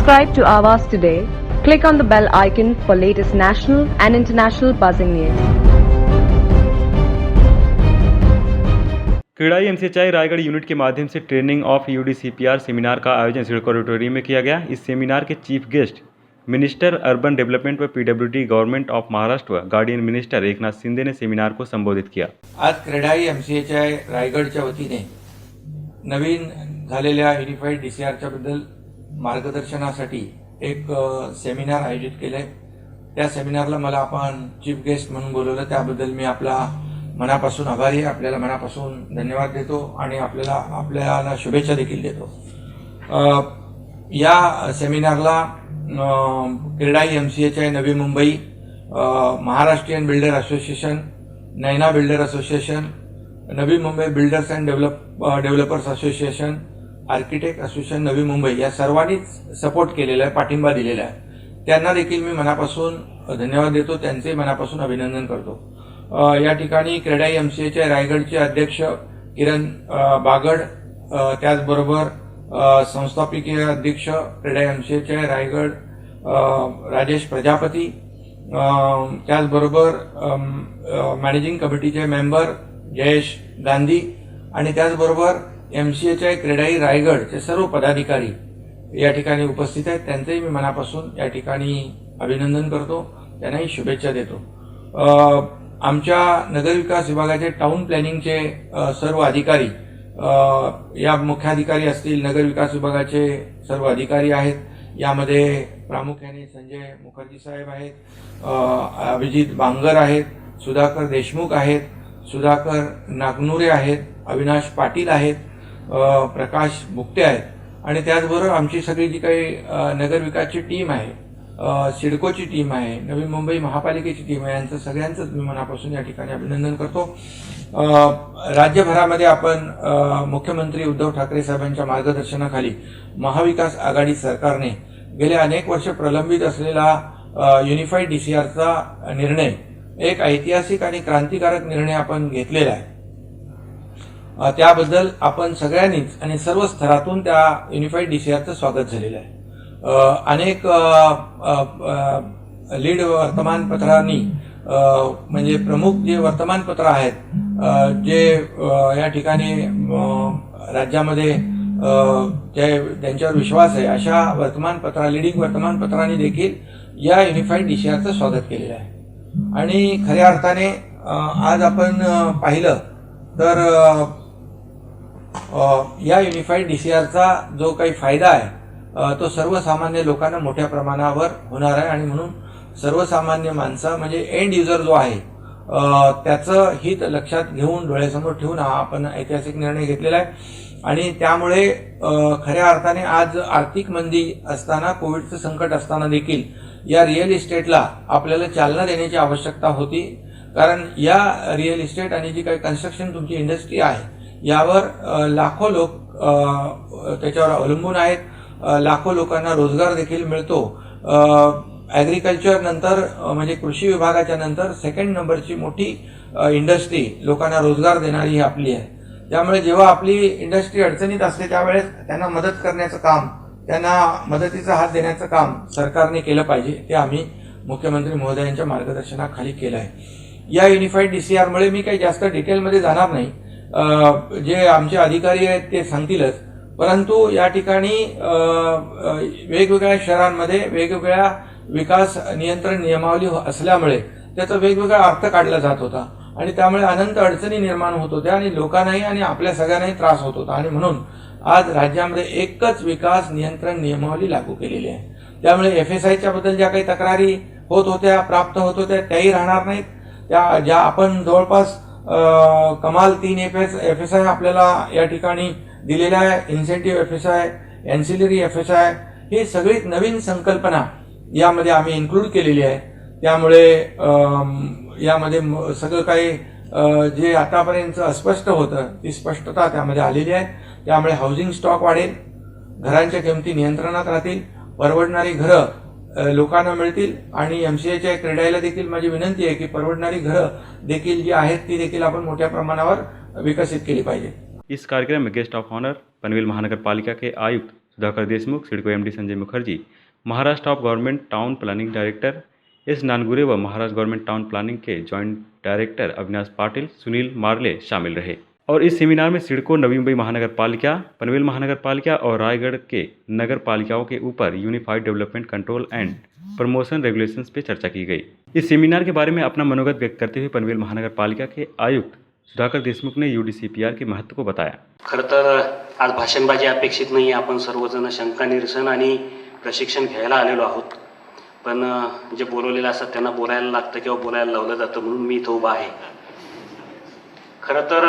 Subscribe to Awaaz today. Click on the bell icon for latest national and international buzzing news. CREDAI MCHI Raigad unit के माध्यम से training of UDCPR seminar का आयोजन CIDCO auditorium में किया गया। इस सेमिनार के chief guest minister urban development व पीडब्ल्यूडी गवर्नमेंट ऑफ महाराष्ट्र व गार्डियन मिनिस्टर एकनाथ शिंदे ने सेमिनार को संबोधित किया। आज क्रेडाई एमसीएचआय रायगडच्या वतीने नवीन झालेल्या युनिफाईड डीसीआरच्या बद्दल मार्गदर्शनासाठी एक सेमिनार आयोजित केले। त्या सेमिनारला मला आपण चीफ गेस्ट म्हणून बोलवलं, त्याबद्दल मी आपला मनापासून आभारी आहे। आपल्याला मनापासून धन्यवाद देतो आणि आपल्याला शुभेच्छा देखील देतो। या सेमिनारला CREDAI एमसीएचआय Navi Mumbai, Maharashtrian builder association, Naina builder association, Navi Mumbai builders and developers association, architect association Navi Mumbai या सर्वांनीच सपोर्ट केलेला आहे, पाठिंबा दिलेला आहे। त्यांना देखील मी मनापासून धन्यवाद देतो, त्यांचे मनापासून अभिनंदन करतो। या ठिकाणी क्रेडाई एमसीएचआय रायगडचे अध्यक्ष किरण बागड, त्याचबरोबर संस्थापकीय अध्यक्ष क्रेडाई एमसीएचआय रायगड राजेश प्रजापती, त्याचबरोबर मॅनेजिंग कमिटीचे मेंबर जयेश गांधी आणि त्याचबरोबर एमसीएचआय क्रेडाई रायगडचे सर्व पदाधिकारी या ठिकाणी उपस्थित आहेत। त्यांचेही मी मनापासून या ठिकाणी अभिनंदन करतो, त्यांनाही शुभेच्छा देतो। आमच्या नगरविकास विभागाचे टाउन प्लॅनिंगचे सर्व अधिकारी, या मुख्याधिकारी असतील, नगरविकास विभागाचे सर्व अधिकारी आहेत। यामध्ये प्रामुख्याने संजय मुखर्जी साहेब आहेत, अभिजित बांगर आहेत, सुधाकर देशमुख आहेत, सुधाकर नागनुरे आहेत, अविनाश पाटील आहेत, प्रकाश बुकटे आहेत आणि त्याचबरोबर आमची सगळी जी काही नगरविकासची टीम आहे, सिडकोची टीम आहे, नवी मुंबई महापालिकेची टीम आहे, यांचं सगळ्यांचंच मी मनापासून या ठिकाणी अभिनंदन करतो। राज्यभरामध्ये आपण मुख्यमंत्री उद्धव ठाकरे साहेबांच्या मार्गदर्शनाखाली महाविकास आघाडी सरकारने गेले अनेक वर्ष प्रलंबित असलेला युनिफाईड डीसीआरचा निर्णय एक ऐतिहासिक आणि क्रांतिकारक निर्णय आपण घेतलेला आहे। त्याबद्दल आपण सगळ्यांनीच आणि सर्व स्तरातून त्या युनिफाईड डीसीआरचं स्वागत झालेलं आहे। अनेक लीड वर्तमानपत्रांनी म्हणजे प्रमुख जे वर्तमानपत्र आहेत, जे या ठिकाणी राज्यामध्ये ज्यांच्यावर विश्वास आहे, अशा लीडिंग वर्तमानपत्रांनी देखील या युनिफाईड डीसीआरचं स्वागत केलेलं आहे। आणि खऱ्या अर्थाने आज आपण पाहिलं तर या युनिफाईड डीसीआरचा जो काही फायदा आहे तो सर्वसामान्य लोकांना मोठ्या प्रमाणावर होणार आहे आणि म्हणून सर्वसामान्य माणसं म्हणजे एंड युजर जो आहे त्याचं हित लक्षात घेऊन, डोळ्यासमोर ठेवून हा आपण ऐतिहासिक निर्णय घेतलेला आहे। आणि त्यामुळे खऱ्या अर्थाने आज आर्थिक मंदी असताना, कोविडचं संकट असताना देखील या रिअल इस्टेटला आपल्याला चालना देण्याची आवश्यकता होती। कारण या रिअल इस्टेट आणि जी काही कन्स्ट्रक्शन तुमची इंडस्ट्री आहे यावर लाखो लोक त्याच्यावर अवलंबून आहेत, लाखो लोकांना रोजगार देखील मिळतो। ॲग्रिकल्चर नंतर म्हणजे कृषी विभागाच्या नंतर सेकंड नंबरची मोठी इंडस्ट्री लोकांना रोजगार देणारी ही आपली आहे। त्यामुळे जेव्हा आपली इंडस्ट्री अडचणीत असते त्यावेळेस त्यांना मदत करण्याचं काम, त्यांना मदतीचा हात देण्याचं काम सरकारने केलं पाहिजे, ते आम्ही मुख्यमंत्री महोदयांच्या मार्गदर्शनाखाली केलं आहे। या युनिफाईड डीसीआरमुळे मी काही जास्त डिटेलमध्ये जाणार नाही, जे आमचे अधिकारी आहेत ते सांगतीलच, परंतु या ठिकाणी वेगवेगळ्या शहरांमध्ये वेगवेगळ्या विकास नियंत्रण नियमावली असल्यामुळे त्याचा वेगवेगळा अर्थ काढला जात होता आणि त्यामुळे अनंत अडचणी निर्माण होत होत्या आणि लोकांनाही आणि आपल्या सगळ्यांनाही त्रास होत होता। आणि म्हणून आज राज्यामध्ये एकच विकास नियंत्रण नियमावली लागू केलेली आहे। त्यामुळे एफएसआयच्या बद्दल ज्या काही तक्रारी होत होत्या, प्राप्त होत होत्या, त्याही राहणार नाहीत। त्या ज्या आपण जवळपास कमाल 3 एफएसआय आपल्याला या ठिकाणी दिलेल्या आहे, इन्सेंटिव्ह एफएसआय, एन्सिलरी एफएसआय, ही सगळी नवीन संकल्पना यामध्ये आम्ही इन्क्लूड केलेली आहे। त्यामुळे यामध्ये सगळं काही जे आतापर्यंत अस्पष्ट होतं ती स्पष्टता त्यामध्ये आलेली आहे। त्यामुळे हाऊसिंग स्टॉक वाढेल, घरांच्या किमती नियंत्रणात राहतील, परवडणारी घरं लोकांना मिळतील आणि एमसीएचआय क्रेडाईला देखील माझी विनंती आहे की परवडणारी घरं देखील जी आहेत ती देखील आपण मोठ्या प्रमाणावर विकसित केली पाहिजे। इस कार्यक्रम में गेस्ट ऑफ ऑनर पनवेल महानगर पालिका के आयुक्त Sudhakar Deshmukh, CIDCO MD Sanjay Mukherjee, Maharashtra of government town planning director S Nangure व महाराष्ट्र गवर्नमेंट टाउन प्लानिंग के जॉइंट डायरेक्टर अविनाश पाटिल, सुनील मार्ले शामिल रहे। और इस सेमिनार में सिडको, नवी मुंबई महानगर पालिका, पनवेल महानगर पालिका और रायगढ़ के नगर पालिकाओं के ऊपर unified development control and promotion regulations पे चर्चा की गई। इस सेमिनार के बारे में अपना मनोगत व्यक्त करते हुए पनवेल महानगर पालिका के आयुक्त सुधाकर देशमुख ने यूडीसीपीआर के महत्व को बताया। खरं तर आज भाषणबाजी अपेक्षित नाही, आपण सर्वजण शंका निरसन आणि प्रशिक्षण घ्यायला आलेलो आहोत, पण जे बोलवलेलं असतात त्यांना बोलायला लागतं किंवा बोलायला लावलं जातं, म्हणून मी इथं उभा आहे। खरं तर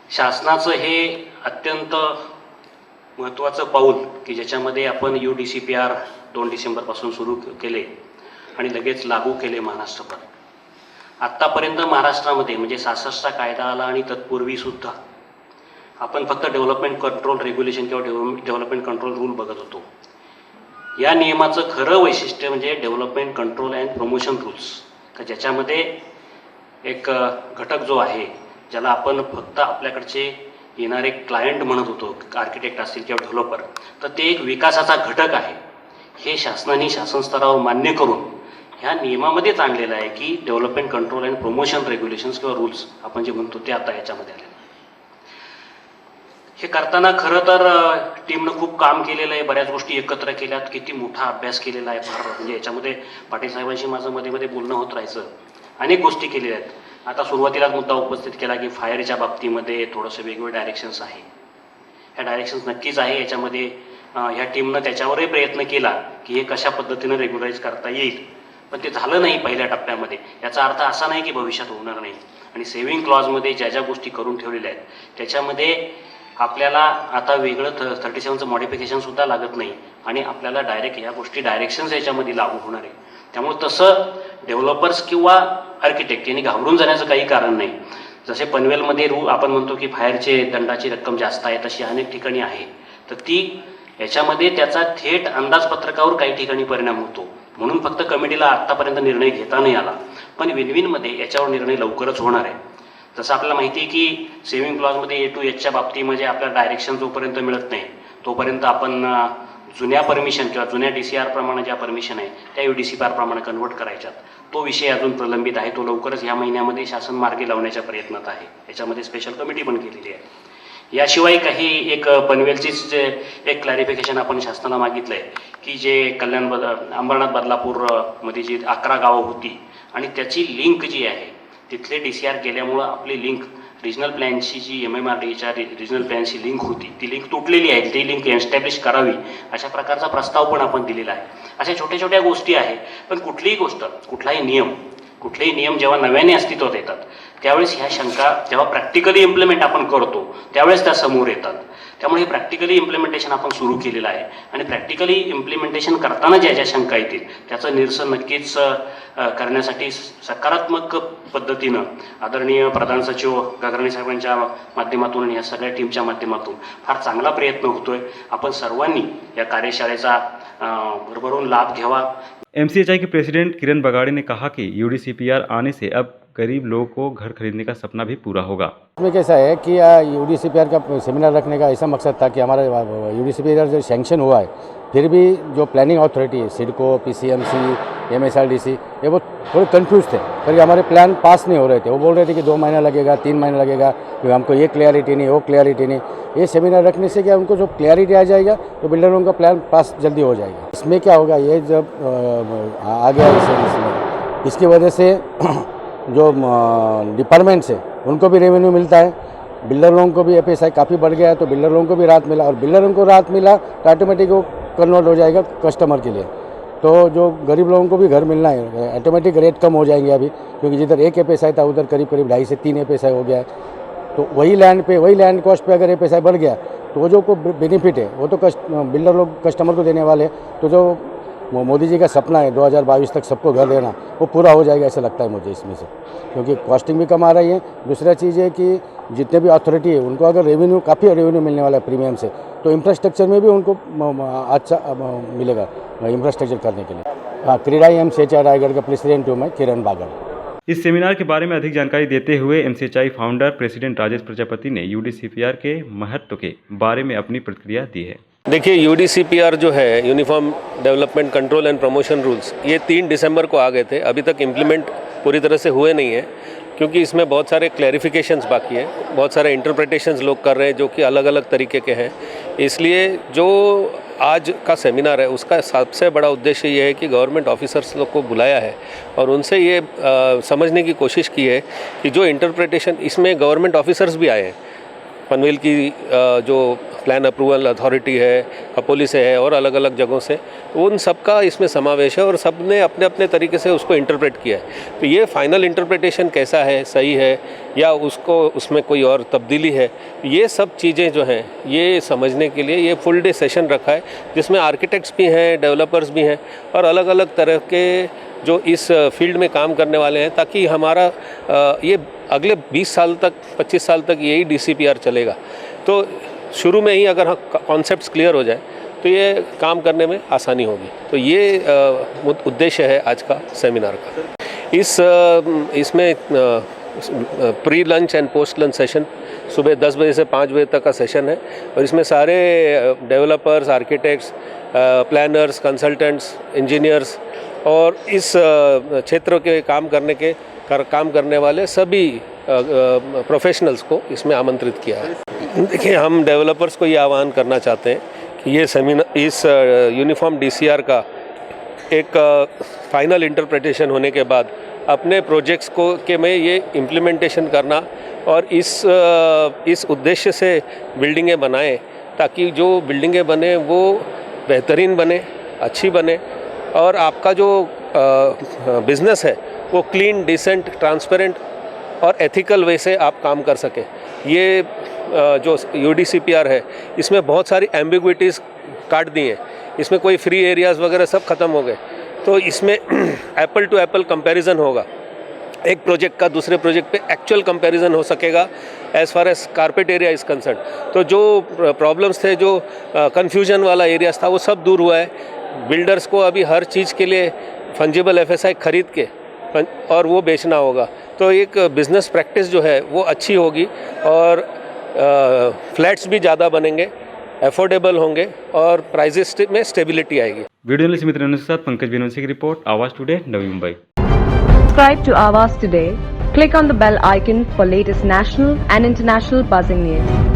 शासनाचं हे अत्यंत महत्त्वाचं पाऊल की ज्याच्यामध्ये आपण यूडीसीपीआर 2 डिसेंबरपासून सुरू केले आणि लगेच लागू केले महाराष्ट्रभर। आत्तापर्यंत महाराष्ट्रामध्ये म्हणजे 66चा कायदा आला आणि तत्पूर्वी सुद्धा आपण फक्त डेव्हलपमेंट कंट्रोल रेग्युलेशन किंवा डेव्हलपमेंट कंट्रोल रूल बघत होतो। या नियमाचं खरं वैशिष्ट्य म्हणजे development control and promotion rules, का ज्याच्यामध्ये एक घटक जो आहे ज्याला आपण फक्त आपल्याकडचे येणारे क्लायंट म्हणत होतो, आर्किटेक्ट असतील किंवा डेव्हलपर, तर ते एक विकासाचा घटक आहे। हे शासनाने शासन स्तरावर मान्य करून ह्या नियमामध्येच आणलेलं आहे की development control and promotion regulations किंवा रूल्स आपण जे म्हणतो ते आता याच्यामध्ये आले। हे करताना खरं तर टीमनं खूप काम केलेलं आहे, बऱ्याच गोष्टी एकत्र केल्यात, किती मोठा अभ्यास केलेला आहे, फार म्हणजे याच्यामध्ये पाटील साहेबांशी माझं मध्ये मध्ये बोलणं होत राहायचं, अनेक गोष्टी केलेल्या आहेत। आता सुरुवातीलाच मुद्दा उपस्थित केला की फायरच्या बाबतीमध्ये थोडंसं वेगवेगळे डायरेक्शन्स आहे, ह्या डायरेक्शन्स नक्कीच आहे। याच्यामध्ये ह्या टीमनं त्याच्यावरही प्रयत्न केला की हे कशा पद्धतीनं रेग्युलाइज करता येईल, पण ते झालं नाही पहिल्या टप्प्यामध्ये। याचा अर्थ असा नाही की भविष्यात होणार नाही। आणि सेव्हिंग क्लॉजमध्ये ज्या ज्या गोष्टी करून ठेवलेल्या आहेत त्याच्यामध्ये आपल्याला आता वेगळं 37चं मॉडिफिकेशनसुद्धा लागत नाही आणि आपल्याला डायरेक्ट ह्या गोष्टी डायरेक्शन्स याच्यामध्ये लागू होणार आहे। त्यामुळे तसं डेव्हलपर्स किंवा आर्किटेक्ट यांनी घाबरून जाण्याचं काही कारण नाही। जसे पनवेलमध्ये आपण म्हणतो की फायरचे दंडाची रक्कम जास्त आहे, तशी अनेक ठिकाणी आहे, तर ती याच्यामध्ये त्याचा थेट अंदाजपत्रकावर काही ठिकाणी परिणाम होतो, म्हणून फक्त कमिटीला आत्तापर्यंत निर्णय घेता नाही आला, पण विनविनमध्ये याच्यावर निर्णय लवकरच होणार आहे। जसं आपल्याला माहिती आहे की सेव्हिंग क्लॉजमध्ये A to Hच्या बाबतीमध्ये आपल्याला डायरेक्शन जोपर्यंत मिळत नाही तोपर्यंत आपण जुन्या परमिशन किंवा जुन्या DCR प्रमाणे ज्या परमिशन आहे त्या UDCPR प्रमाणे कन्वर्ट करायच्यात, तो विषय अजून प्रलंबित आहे, तो लवकरच ह्या महिन्यामध्ये शासन मार्गी लावण्याच्या प्रयत्नात आहे। याच्यामध्ये स्पेशल कमिटी पण केलेली आहे। याशिवाय काही एक पनवेलचीच जे एक क्लॅरिफिकेशन आपण शासनाला मागितलं आहे की जे अंबरनाथ बदलापूरमध्ये जी 11 गावं होती आणि त्याची लिंक जी आहे तिथले DCR केल्यामुळं आपली लिंक रिजनल प्लॅनची जी MMRDAच्या रिजनल प्लॅनची लिंक होती ती लिंक तुटलेली आहे, ती लिंक एस्टॅब्लिश करावी अशा प्रकारचा प्रस्ताव पण आपण दिलेला आहे। अशा छोट्या छोट्या गोष्टी आहे, पण कुठलीही गोष्ट कुठलेही नियम जेव्हा नव्याने अस्तित्वात येतात त्यावेळेस ह्या शंका जेव्हा प्रॅक्टिकली इम्प्लिमेंट आपण करतो त्यावेळेस त्या समोर येतात। त्यामुळे हे प्रॅक्टिकली इम्प्लिमेंटेशन आपण सुरू केलेलं आहे आणि प्रॅक्टिकली इम्प्लिमेंटेशन करताना ज्या ज्या शंका येतील त्याचं निरसन नक्कीच करण्यासाठी सकारात्मक पद्धतीनं आदरणीय प्रधान सचिव गगराणी साहेबांच्या माध्यमातून आणि या सगळ्या टीमच्या माध्यमातून फार चांगला प्रयत्न होतोय। आपण सर्वांनी या कार्यशाळेचा भरभरून लाभ घ्यावा। MCHI के प्रेसिडेंट किरण बगाड़ी ने कहा कि UDCPR आने से अब गरीब लोगों को घर खरीदने का सपना भी पूरा होगा। इसमें कैसा है कि UDCPR का सेमिनार रखने का ऐसा मकसद था कि हमारा UDCPR जो सैंक्शन हुआ है फिर भी जो प्लानिंग अथॉरिटी है सिडको, PCMC, MSRDC ये वो थोड़े कंफ्यूज थे, पर हमारे प्लान पास नहीं हो रहे थे। वो बोल रहे थे कि 2 महीना लगेगा, 3 महीना लगेगा, क्योंकि हमको ये क्लैरिटी नहीं, वो क्लैरिटी नहीं। ये सेमिनार रखने से क्या उनको जो क्लैरिटी आ जाएगा तो बिल्डरों का प्लान पास जल्दी हो जाएगा। इसमें क्या होगा, ये जब आ गया इसमें इसकी वजह से जो डिपार्टमेंट्स है उनको भी रेवेन्यू मिलता है, बिल्डर लोगों को भी FSI काफ़ी बढ़ गया है तो बिल्डर लोगों को भी राहत मिला, और बिल्डरों को राहत मिला तो ऑटोमेटिक वो कन्वर्ट हो जाएगा कस्टमर के लिए। तो जो गरीब लोगों को भी घर मिलना है, ऑटोमेटिक रेट कम हो जाएंगे अभी, क्योंकि जिधर 1 FSI था उधर करीब 2.5 से 3 FSI हो गया है। तो वही लैंड कॉस्ट पे अगर FSI बढ़ गया तो वो जो बेनिफिट है वो तो बिल्डर लोग कस्टमर को देने वाले, तो जो मोदी जी का सपना है 2022 तक सबको घर देना वो पूरा हो जाएगा ऐसा लगता है मुझे इसमें से, क्योंकि कॉस्टिंग भी कम आ रही है। दूसरा चीज़ है कि जितने भी अथॉरिटी है उनको अगर काफ़ी रेवेन्यू मिलने वाला है प्रीमियम से, तो इंफ्रास्ट्रक्चर में भी उनको अच्छा मिलेगा इंफ्रास्ट्रक्चर करने के लिए। हाँ, क्रीडा MCHI रायगढ़ का प्रेसिडेंट हूँ मैं, किरण बागड़। इस सेमिनार के बारे में अधिक जानकारी देते हुए MCHI founder president Rajesh Prajapati ने UDCPR के महत्व के बारे में अपनी प्रतिक्रिया दी है। देखिए यूडीसीपीआर जो है uniform development control and promotion rules, ये 3 दिसंबर को आ गए थे। अभी तक इम्प्लीमेंट पूरी तरह से हुए नहीं है क्योंकि इसमें बहुत सारे क्लैरिफिकेशंस बाकी है, बहुत सारे इंटरप्रिटेशंस लोग कर रहे हैं जो कि अलग अलग तरीके के हैं। इसलिए जो आज का सेमिनार है उसका सबसे बड़ा उद्देश्य ये है कि गवर्नमेंट ऑफिसर्स लोग को बुलाया है और उनसे ये समझने की कोशिश की है कि जो इंटरप्रिटेशन, इसमें गवर्नमेंट ऑफिसर्स भी आए हैं, पनवेल की जो प्लान अप्रूवल अथॉरिटी है, कपोली से है और अलग अलग जगहों से, उन सब का इसमें समावेश है और सब ने अपने अपने तरीके से उसको इंटरप्रेट किया है। तो ये फाइनल इंटरप्रिटेशन कैसा है, सही है या उसको उसमें कोई और तब्दीली है, ये सब चीज़ें जो हैं ये समझने के लिए ये फुल डे सेशन रखा है जिसमें आर्किटेक्ट्स भी हैं, डेवलपर्स भी हैं और अलग अलग तरह के जो इस फील्ड में काम करने वाले हैं, ताकि हमारा ये अगले 20 साल तक 25 साल तक यही डीसीपीआर चलेगा। तो शुरू में ही अगर कॉन्सेप्ट्स क्लियर हो जाए तो ये काम करने में आसानी होगी। तो ये उद्देश्य है आज का सेमिनार का। इसमें pre lunch end post lunch session सुबह 10 बजे से 5 बजे तक का सेशन है और इसमें सारे developers, architects, planners, consultants, engineers और इस क्षेत्र के काम करने वाले सभी प्रोफेशनल्स को इसमें आमंत्रित किया है। देखिए, हम डेवलपर्स को ये आह्वान करना चाहते हैं कि ये सेमिनार, इस यूनिफॉर्म डीसीआर का एक फाइनल इंटरप्रिटेशन होने के बाद अपने प्रोजेक्ट्स को के में ये इम्प्लीमेंटेशन करना और इस उद्देश्य से बिल्डिंगें बनाएं ताकि जो बिल्डिंगें बने वो बेहतरीन बने, अच्छी बने और आपका जो बिज़नेस है वो क्लीन, डिसेंट, ट्रांसपेरेंट और एथिकल वे से आप काम कर सकें। ये जो यूडीसीपीआर है इसमें बहुत सारी एम्बिग्विटीज़ काट दी हैं, इसमें कोई फ्री एरियाज़ वगैरह सब ख़त्म हो गए। तो इसमें एप्पल टू एप्पल कंपैरिजन होगा, एक प्रोजेक्ट का दूसरे प्रोजेक्ट पे एक्चुअल कंपैरिजन हो सकेगा as far as carpet area is concern. तो जो प्रॉब्लम्स थे, जो कन्फ्यूजन वाला एरियाज था, वो सब दूर हुआ है। बिल्डर्स को अभी हर चीज़ के लिए फंजिबल एफएसआई खरीद के और वो बेचना होगा। तो एक बिज़नेस प्रैक्टिस जो है वो अच्छी होगी और फ्लैट्स भी ज़्यादा बनेंगे, अफोर्डेबल होंगे और प्राइजेस में स्टेबिलिटी आएगी। वीडियो जर्नलिस्ट मित्रांनो के साथ पंकज बेनवंशी की रिपोर्ट, आवाज़ today, Navi Mumbai. Subscribe to Awaaz today. Click on the bell icon for latest national and international buzzing news.